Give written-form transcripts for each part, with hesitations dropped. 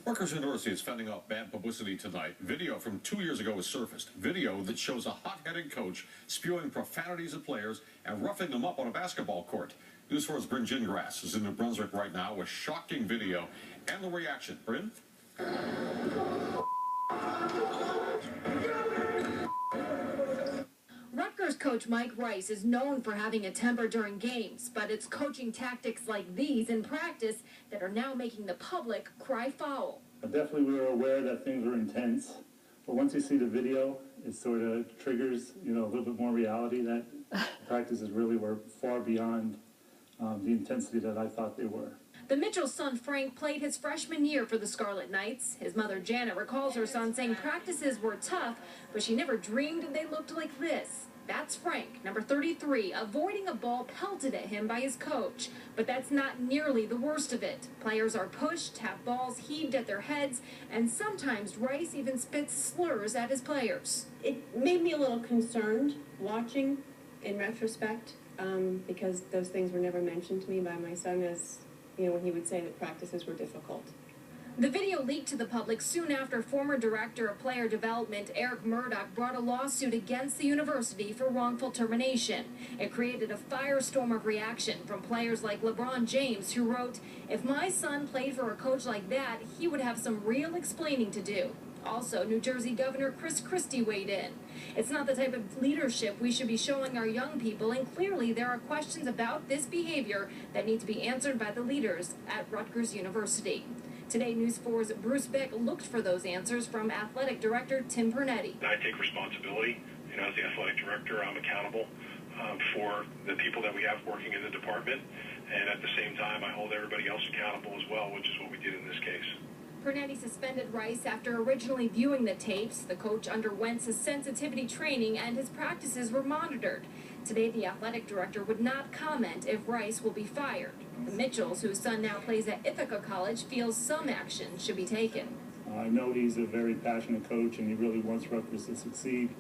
Rutgers University is fending off bad publicity tonight. Video from 2 years ago has surfaced. Video that shows a hot-headed coach spewing profanities at players and roughing them up on a basketball court. News4's Bryn Gingras is in New Brunswick right now with shocking video and the reaction. Bryn? Rutgers coach Mike Rice is known for having a temper during games, but it's coaching tactics like these in practice that are now making the public cry foul. Definitely we were aware that things were intense, but once you see the video, it sort of triggers, a little bit more reality that practices really were far beyond the intensity that I thought they were. The Mitchell's son Frank played his freshman year for the Scarlet Knights. His mother Janet recalls her son saying practices were tough, but she never dreamed they looked like this. That's Frank, number 33, avoiding a ball pelted at him by his coach. But that's not nearly the worst of it. Players are pushed, have balls heaved at their heads, and sometimes Rice even spits slurs at his players. It made me a little concerned watching in retrospect because those things were never mentioned to me by my son as, when he would say that practices were difficult. The video leaked to the public soon after former director of player development Eric Murdoch brought a lawsuit against the university for wrongful termination. It created a firestorm of reaction from players like LeBron James, who wrote, "If my son played for a coach like that, he would have some real explaining to do." Also, New Jersey Governor Chris Christie weighed in. It's not the type of leadership we should be showing our young people, and clearly there are questions about this behavior that need to be answered by the leaders at Rutgers University. Today, News4's Bruce Beck looked for those answers from athletic director Tim Pernetti. I take responsibility. As the athletic director, I'm accountable for the people that we have working in the department, and at the same time, I hold everybody else accountable as well, which is what we did in this case. Pernetti suspended Rice after originally viewing the tapes. The coach underwent sensitivity training and his practices were monitored. Today, the athletic director would not comment if Rice will be fired. The Mitchells, whose son now plays at Ithaca College, feels some action should be taken. I know he's a very passionate coach and he really wants Rutgers to succeed.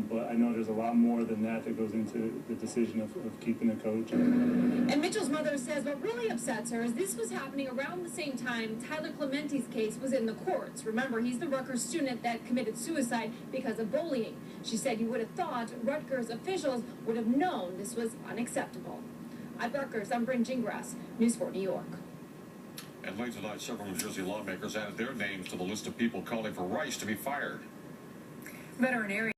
But I know there's a lot more than that goes into the decision of keeping a coach. And Mitchell's mother says what really upsets her is this was happening around the same time Tyler Clementi's case was in the courts. Remember, he's the Rutgers student that committed suicide because of bullying. She said you would have thought Rutgers officials would have known this was unacceptable. At Rutgers, I'm Bryn Gingras, News4 New York. And late tonight, several New Jersey lawmakers added their names to the list of people calling for Rice to be fired. Veterinarian